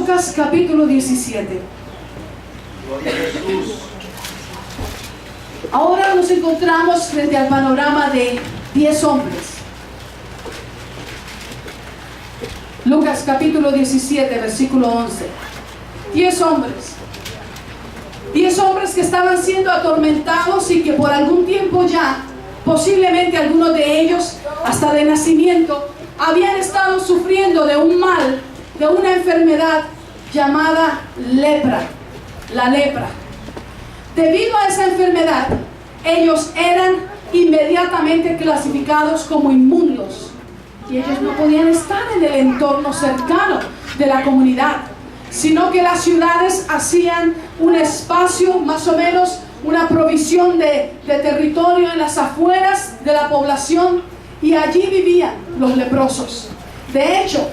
Lucas capítulo 17. Gloria a Jesús. Ahora nos encontramos frente al panorama de 10 hombres. Lucas capítulo 17, versículo 11. 10 hombres. 10 hombres que estaban siendo atormentados y que por algún tiempo ya, posiblemente algunos de ellos, hasta de nacimiento, habían estado sufriendo de un mal, de una enfermedad llamada lepra. La lepra. Debido a esa enfermedad, ellos eran inmediatamente clasificados como inmundos y ellos no podían estar en el entorno cercano de la comunidad, sino que las ciudades hacían un espacio, más o menos una provisión de territorio en las afueras de la población, y allí vivían los leprosos. De hecho,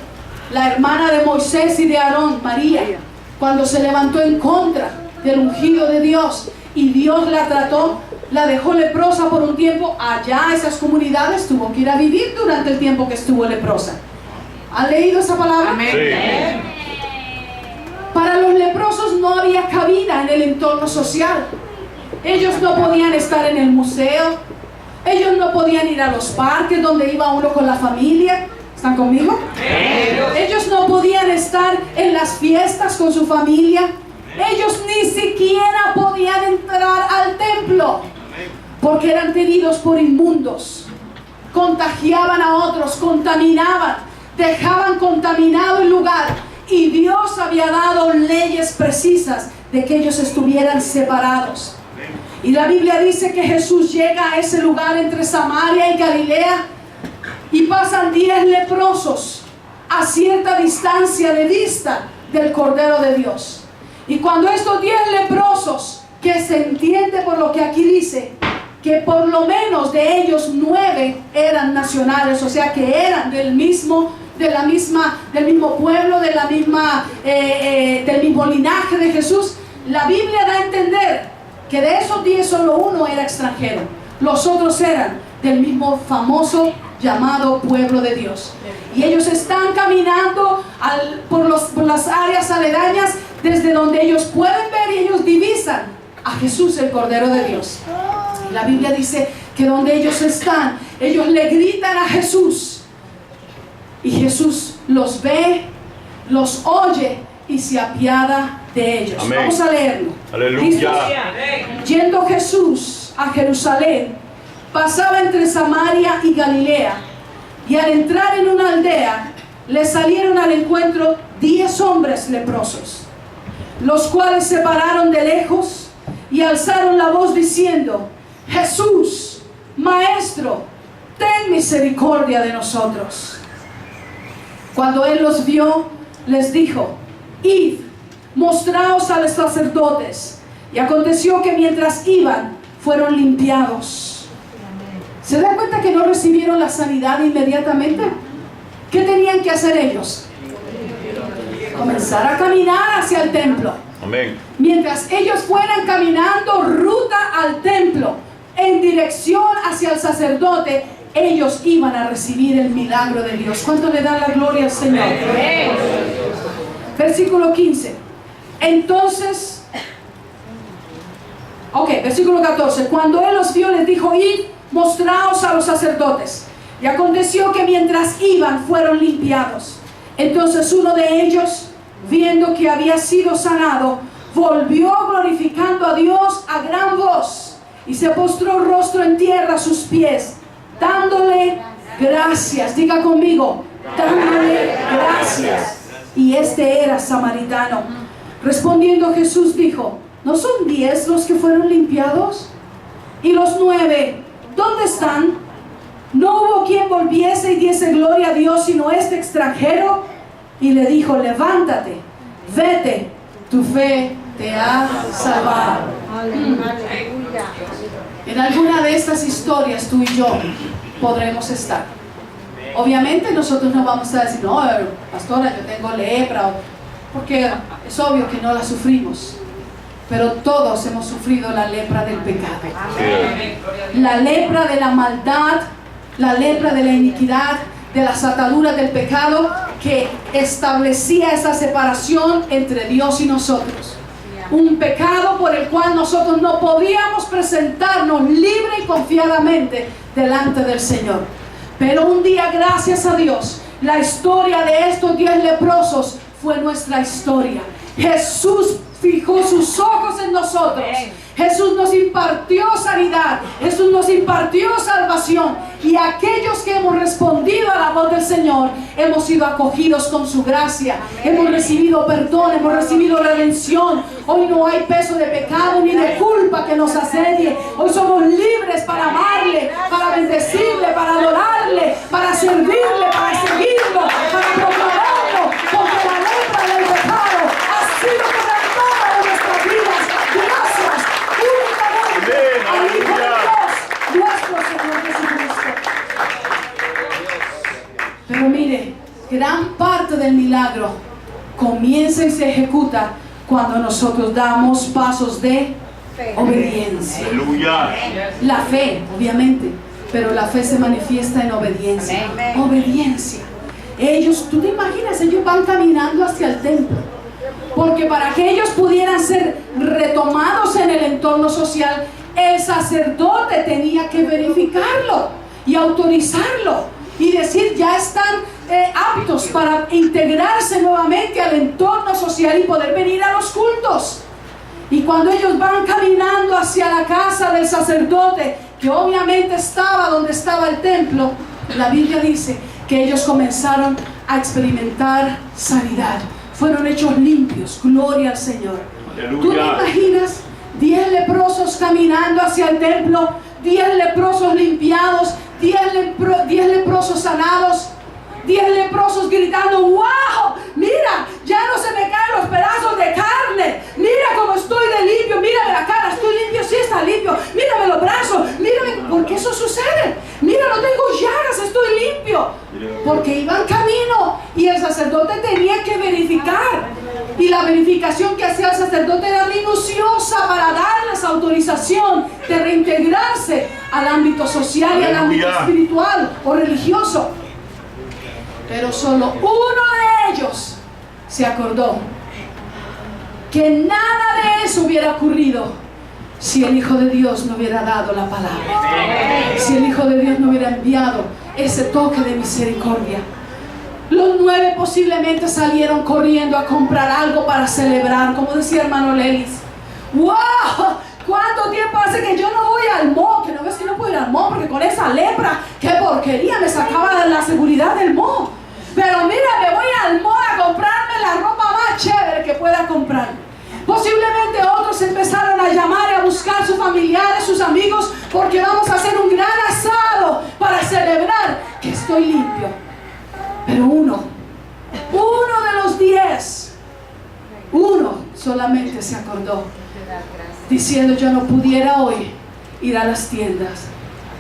la hermana de Moisés y de Aarón, María, cuando se levantó en contra del ungido de Dios y Dios la trató, la dejó leprosa por un tiempo, allá esas comunidades tuvo que ir a vivir durante el tiempo que estuvo leprosa. ¿Han leído esa palabra? Amén. Sí. Para los leprosos no había cabida en el entorno social. Ellos no podían estar en el museo, ellos no podían ir a los parques donde iba uno con la familia. ¿Están conmigo? Ellos no podían estar en las fiestas con su familia. Ellos ni siquiera podían entrar al templo porque eran tenidos por inmundos. Contagiaban a otros, contaminaban, dejaban contaminado el lugar, y Dios había dado leyes precisas de que ellos estuvieran separados. Y la Biblia dice que Jesús llega a ese lugar entre Samaria y Galilea y pasan 10 leprosos a cierta distancia de vista del Cordero de Dios. Y cuando estos 10 leprosos, que se entiende por lo que aquí dice, que por lo menos de ellos 9 eran nacionales, o sea que eran del mismo pueblo, del mismo linaje de Jesús, la Biblia da a entender que de esos 10 solo uno era extranjero. Los otros eran del mismo famoso llamado pueblo de Dios. Y ellos están caminando por las áreas aledañas, desde donde ellos pueden ver y ellos divisan a Jesús, el Cordero de Dios. Y la Biblia dice que donde ellos están, ellos le gritan a Jesús. Y Jesús los ve, los oye y se apiada de ellos. Amén. Vamos a leerlo. Aleluya. Yendo Jesús a Jerusalén, pasaba entre Samaria y Galilea, y al entrar en una aldea, le salieron al encuentro 10 hombres leprosos, los cuales se pararon de lejos y alzaron la voz diciendo: Jesús, Maestro, ten misericordia de nosotros. Cuando él los vio, les dijo: Id, mostraos a los sacerdotes. Y aconteció que mientras iban, fueron limpiados. ¿Se dan cuenta que no recibieron la sanidad inmediatamente? ¿Qué tenían que hacer ellos? Comenzar a caminar hacia el templo. Amén. Mientras ellos fueran caminando ruta al templo, en dirección hacia el sacerdote, ellos iban a recibir el milagro de Dios. ¿Cuánto le dan la gloria al Señor? Amén. Versículo 15. Entonces, versículo 14. Cuando él los vio, les dijo: Id, mostraos a los sacerdotes. Y aconteció que mientras iban, fueron limpiados. Entonces uno de ellos, viendo que había sido sanado, volvió glorificando a Dios a gran voz, y se postró rostro en tierra a sus pies, dándole gracias. Diga conmigo: dándole gracias. Y este era samaritano. Respondiendo Jesús dijo: ¿no son 10 los que fueron limpiados? ¿Y los 9 dónde están? ¿No hubo quien volviese y diese gloria a Dios sino este extranjero? Y le dijo: levántate, vete, tu fe te ha salvado. En alguna de estas historias tú y yo podremos estar. Obviamente nosotros no vamos a decir: no, pastora, yo tengo lepra, porque es obvio que no la sufrimos. Pero todos hemos sufrido la lepra del pecado. La lepra de la maldad, la lepra de la iniquidad, de las ataduras del pecado. que establecía esa separación entre Dios y nosotros. Un pecado por el cual nosotros no podíamos presentarnos libre y confiadamente delante del Señor. Pero un día, gracias a Dios, la historia de estos 10 leprosos fue nuestra historia. Jesús fijó sus ojos en nosotros. Jesús nos impartió sanidad. Jesús nos impartió salvación. Y aquellos que hemos respondido a la voz del Señor, hemos sido acogidos con su gracia. Hemos recibido perdón, hemos recibido redención. Hoy no hay peso de pecado ni de culpa que nos asedie. Hoy somos libres para amarle, para bendecirle, para adorarle, para servirle, para seguirlo, para proclamarlo. Porque la lepra del pecado ha sido quebrantada de nuestras vidas. Gracias únicamente al Hijo de Dios, nuestro Señor Jesucristo. Pero mire, gran parte del milagro comienza y se ejecuta cuando nosotros damos pasos de obediencia. Aleluya. La fe, obviamente, pero la fe se manifiesta en obediencia. Obediencia. Ellos, tú te imaginas, ellos van caminando hacia el templo, porque para que ellos pudieran ser retomados en el entorno social, el sacerdote tenía que verificarlo y autorizarlo y decir: ya están aptos para integrarse nuevamente al entorno social y poder venir a los cultos. Y cuando ellos van caminando hacia la casa del sacerdote, que obviamente estaba donde estaba el templo, la Biblia dice que ellos comenzaron a experimentar sanidad. Fueron hechos limpios. Gloria al Señor. Aleluya. ¿Tú te imaginas 10 leprosos caminando hacia el templo? 10 leprosos limpiados, 10 leprosos sanados, 10 leprosos gritando: ¡wow! Mira, ya no se me caen los pedazos de carne. Mira cómo estoy de limpio. Mírame la cara, estoy limpio, sí está limpio. Mírame los brazos, mírame. ¿Por qué eso sucede? Mira, no tengo llagas, estoy limpio. Porque iban camino y el sacerdote tenía que verificar. Y la verificación que hacía el sacerdote era minuciosa para darles autorización de reintegrarse al ámbito social y al ámbito espiritual o religioso. Pero solo uno de ellos se acordó que nada de eso hubiera ocurrido si el Hijo de Dios no hubiera dado la palabra, si el Hijo de Dios no hubiera enviado ese toque de misericordia. Los 9 posiblemente salieron corriendo a comprar algo para celebrar, como decía hermano Lelis. ¡Wow! ¿Cuánto tiempo hace que yo no voy al mall? Que no ves que no puedo ir al mall porque con esa lepra, qué porquería, me sacaba de la seguridad del mall. Pero mira, me voy al mall a comprarme la ropa más chévere que pueda comprar. Posiblemente otros empezaron a llamar y a buscar sus familiares, sus amigos, porque vamos a hacer un gran asado para celebrar que estoy limpio. Pero uno de los 10, uno solamente se acordó, diciendo: yo no pudiera hoy ir a las tiendas,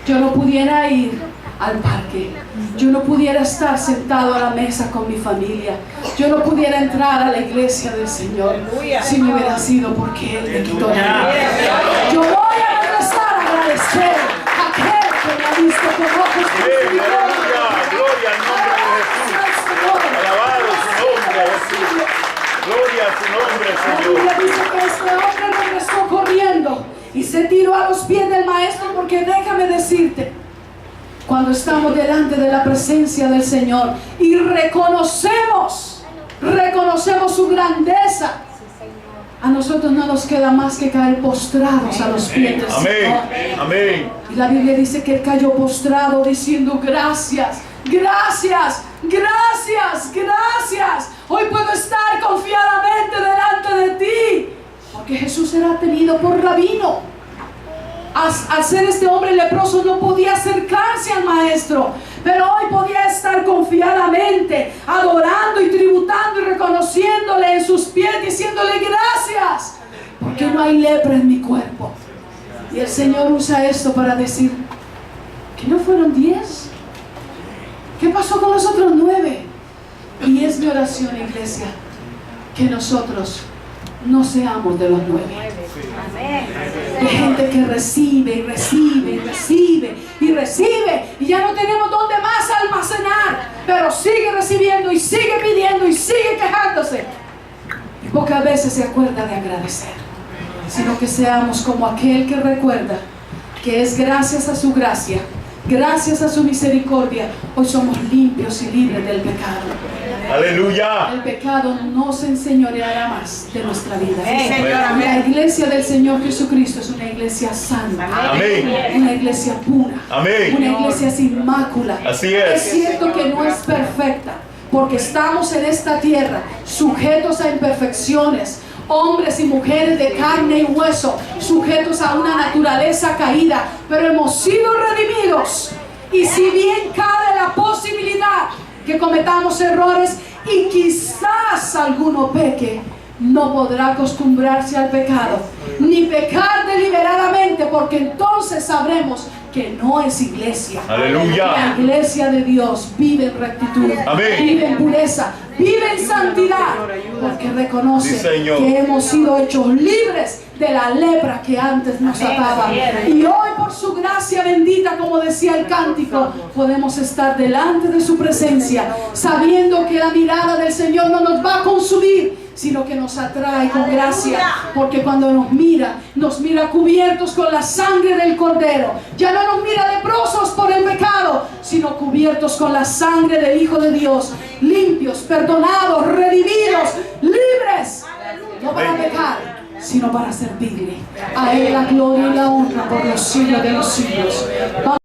yo no pudiera ir al parque, yo no pudiera estar sentado a la mesa con mi familia, yo no pudiera entrar a la iglesia del Señor si no hubiera sido porque Él me quitó la vida. Yo voy a regresar a agradecer a aquel que me ha visto con ojos de Gloria al nombre de Jesús. Alabado su nombre, Jesús. Gloria a su nombre, La Señor. Biblia dice que este hombre regresó corriendo y se tiró a los pies del maestro, porque déjame decirte, cuando estamos delante de la presencia del Señor y reconocemos su grandeza, a nosotros no nos queda más que caer postrados a los pies del Señor. Amén. Amén. Y la Biblia dice que él cayó postrado diciendo: gracias, gracias, gracias, gracias. Hoy puedo estar confiadamente delante de ti, porque Jesús era tenido por rabino. Al ser este hombre leproso no podía acercarse al maestro, pero hoy podía estar confiadamente adorando y tributando y reconociéndole en sus pies, diciéndole: gracias, porque no hay lepra en mi cuerpo. Y el Señor usa esto para decir: ¿que no fueron 10? ¿Qué pasó con los otros 9? Y es mi oración, iglesia, que nosotros no seamos de los 9. De gente que recibe y recibe y recibe y recibe, y ya no tenemos dónde más almacenar. pero sigue recibiendo y sigue pidiendo y sigue quejándose. Y pocas veces se acuerda de agradecer, sino que seamos como aquel que recuerda que es gracias a su gracia, gracias a su misericordia, hoy somos limpios y libres del pecado. Aleluya. El pecado no se enseñoreará más de nuestra vida. Amén. La iglesia del Señor Jesucristo es una iglesia santa, Amén. una iglesia pura, Amén. una iglesia sin mácula. Así es. Es cierto que no es perfecta, porque estamos en esta tierra sujetos a imperfecciones, hombres y mujeres de carne y hueso, sujetos a una naturaleza caída, pero hemos sido redimidos. Y si bien cabe la posibilidad que cometamos errores y quizás alguno peque, no podrá acostumbrarse al pecado, ni pecar deliberadamente, porque entonces sabremos que no es iglesia. Aleluya. La iglesia de Dios vive en rectitud, Amén. vive en pureza, vive en santidad, porque reconoce Sí, Señor. que hemos sido hechos libres de la lepra que antes nos ataba. Y hoy, por su gracia bendita, como decía el cántico, podemos estar delante de su presencia, sabiendo que la mirada del Señor no nos va a consumir, sino que nos atrae con gracia, porque cuando nos mira cubiertos con la sangre del Cordero. Ya no nos mira leprosos por el pecado, sino cubiertos con la sangre del Hijo de Dios, limpios, perdonados, redimidos, libres, no para pecar, sino para servirle. A Él la gloria y la honra por los siglos de los siglos. Vamos